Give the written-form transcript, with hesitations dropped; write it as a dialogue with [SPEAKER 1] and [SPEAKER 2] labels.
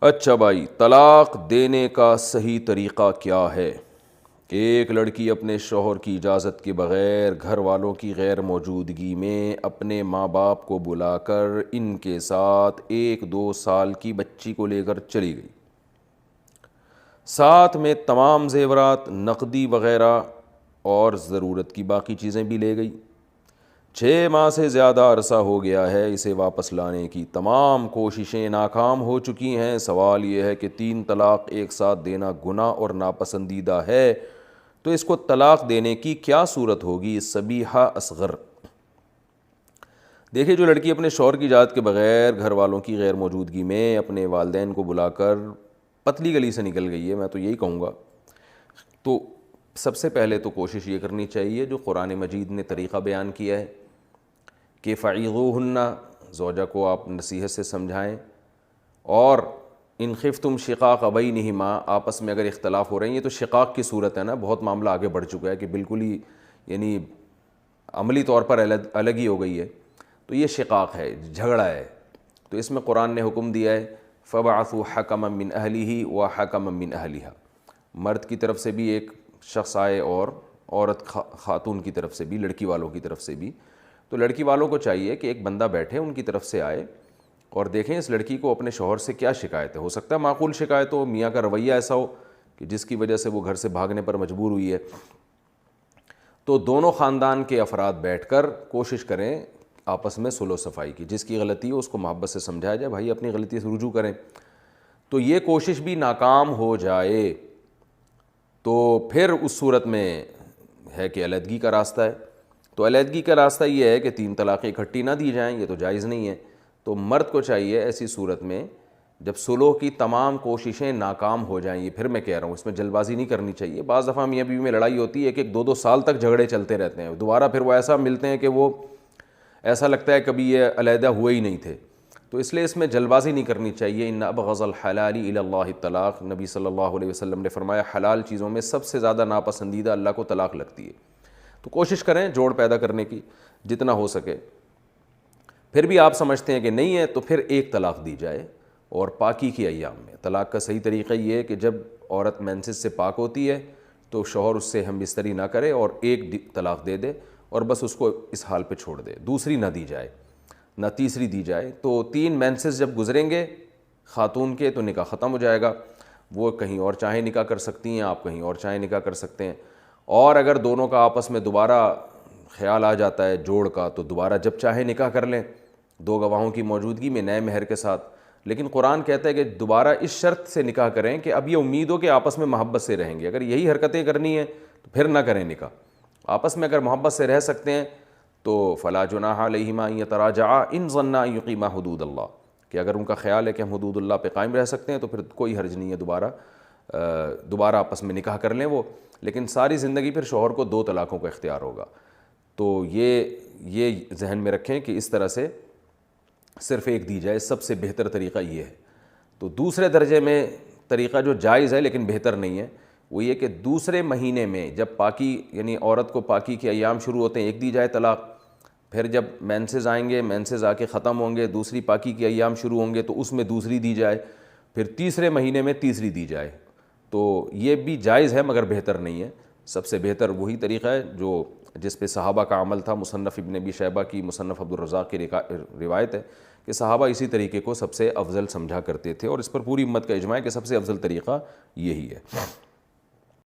[SPEAKER 1] اچھا بھائی، طلاق دینے کا صحیح طریقہ کیا ہے؟ ایک لڑکی اپنے شوہر کی اجازت کے بغیر گھر والوں کی غیر موجودگی میں اپنے ماں باپ کو بلا کر ان کے ساتھ 1-2 سال کی بچی کو لے کر چلی گئی، ساتھ میں تمام زیورات، نقدی وغیرہ اور ضرورت کی باقی چیزیں بھی لے گئی۔ 6 ماہ سے زیادہ عرصہ ہو گیا ہے، اسے واپس لانے کی تمام کوششیں ناکام ہو چکی ہیں۔ سوال یہ ہے کہ 3 طلاق ایک ساتھ دینا گناہ اور ناپسندیدہ ہے، تو اس کو طلاق دینے کی کیا صورت ہوگی؟ سبیحہ اصغر۔ دیکھیں، جو لڑکی اپنے شوہر کی اجازت کے بغیر گھر والوں کی غیر موجودگی میں اپنے والدین کو بلا کر پتلی گلی سے نکل گئی ہے، میں تو یہی کہوں گا، تو سب سے پہلے تو کوشش یہ کرنی چاہیے جو قرآن مجید نے طریقہ بیان کیا ہے کہ فعظوہن، زوجہ کو آپ نصیحت سے سمجھائیں، اور ان خفتم شقاق بینہما، آپس میں اگر اختلاف ہو رہے ہیں، یہ تو شقاق کی صورت ہے نا، بہت معاملہ آگے بڑھ چکا ہے کہ بالکل ہی یعنی عملی طور پر الگ ہی ہو گئی ہے، تو یہ شقاق ہے، جھگڑا ہے، تو اس میں قرآن نے حکم دیا ہے فبعثوا حکما من اہلہ وحکما من اہلہا، مرد کی طرف سے بھی ایک شخص آئے اور عورت خاتون کی طرف سے بھی، لڑکی والوں کی طرف سے بھی۔ تو لڑکی والوں کو چاہیے کہ ایک بندہ بیٹھے ان کی طرف سے آئے اور دیکھیں اس لڑکی کو اپنے شوہر سے کیا شکایت ہے، ہو سکتا ہے معقول شکایت ہو، میاں کا رویہ ایسا ہو کہ جس کی وجہ سے وہ گھر سے بھاگنے پر مجبور ہوئی ہے، تو دونوں خاندان کے افراد بیٹھ کر کوشش کریں آپس میں صلح و صفائی کی، جس کی غلطی ہو اس کو محبت سے سمجھایا جائے، بھائی اپنی غلطی سے رجوع کریں۔ تو یہ کوشش بھی ناکام ہو جائے تو پھر اس صورت میں ہے کہ علیحدگی کا راستہ ہے، تو علیحدگی کا راستہ یہ ہے کہ 3 طلاقیں اکٹھی نہ دی جائیں، یہ تو جائز نہیں ہے۔ تو مرد کو چاہیے ایسی صورت میں جب صلح کی تمام کوششیں ناکام ہو جائیں، یہ پھر میں کہہ رہا ہوں اس میں جلد بازی نہیں کرنی چاہیے، بعض دفعہ میاں بیوی میں لڑائی ہوتی ہے کہ 1-2 سال تک جھگڑے چلتے رہتے ہیں، دوبارہ پھر وہ ایسا ملتے ہیں کہ وہ ایسا لگتا ہے کبھی یہ علیحدہ ہوئے ہی نہیں تھے، تو اس لیے اس میں جلد بازی نہیں کرنی چاہیے۔ ان ابغض الحلال الی اللہ الطلاق، نبی صلی اللہ علیہ وسلم نے فرمایا حلال چیزوں میں سب سے زیادہ ناپسندیدہ اللہ کو طلاق لگتی ہے، تو کوشش کریں جوڑ پیدا کرنے کی جتنا ہو سکے۔ پھر بھی آپ سمجھتے ہیں کہ نہیں ہے تو پھر 1 طلاق دی جائے، اور پاکی کی ایام میں۔ طلاق کا صحیح طریقہ یہ ہے کہ جب عورت مینسز سے پاک ہوتی ہے تو شوہر اس سے ہم بستری نہ کرے اور 1 طلاق دے دے اور بس اس کو اس حال پہ چھوڑ دے، دوسری نہ دی جائے، نہ تیسری دی جائے۔ تو 3 مینسز جب گزریں گے خاتون کے تو نکاح ختم ہو جائے گا، وہ کہیں اور چاہیں نکاح کر سکتی ہیں، آپ کہیں اور چاہیں نکاح کر سکتے ہیں، اور اگر دونوں کا آپس میں دوبارہ خیال آ جاتا ہے جوڑ کا تو دوبارہ جب چاہیں نکاح کر لیں 2 گواہوں کی موجودگی میں نئے مہر کے ساتھ۔ لیکن قرآن کہتا ہے کہ دوبارہ اس شرط سے نکاح کریں کہ اب یہ امید ہو کہ آپس میں محبت سے رہیں گے، اگر یہی حرکتیں کرنی ہیں تو پھر نہ کریں نکاح۔ آپس میں اگر محبت سے رہ سکتے ہیں تو فلا جناح علیہما ان یتراجعا ان ظنا ان یقیما حدود اللہ، کہ اگر ان کا خیال ہے کہ ہم حدود اللہ پہ قائم رہ سکتے ہیں تو پھر کوئی حرج نہیں ہے، دوبارہ آپس میں نکاح کر لیں وہ، لیکن ساری زندگی پھر شوہر کو 2 طلاقوں کا اختیار ہوگا۔ تو یہ ذہن میں رکھیں کہ اس طرح سے صرف 1 دی جائے، سب سے بہتر طریقہ یہ ہے۔ تو دوسرے درجے میں طریقہ جو جائز ہے لیکن بہتر نہیں ہے وہ یہ کہ دوسرے مہینے میں جب پاکی یعنی عورت کو پاکی کے ایام شروع ہوتے ہیں 1 دی جائے طلاق، پھر جب مینسز آئیں گے، مینسز آ کے ختم ہوں گے، دوسری پاکی کے ایام شروع ہوں گے تو اس میں دوسری دی جائے، پھر تیسرے مہینے میں تیسری دی جائے۔ تو یہ بھی جائز ہے مگر بہتر نہیں ہے، سب سے بہتر وہی طریقہ ہے جس پہ صحابہ کا عمل تھا۔ مصنف ابن ابی شیبہ کی، مصنف عبدالرزاق کی روایت ہے کہ صحابہ اسی طریقے کو سب سے افضل سمجھا کرتے تھے، اور اس پر پوری امت کا اجماع ہے کہ سب سے افضل طریقہ یہی ہے۔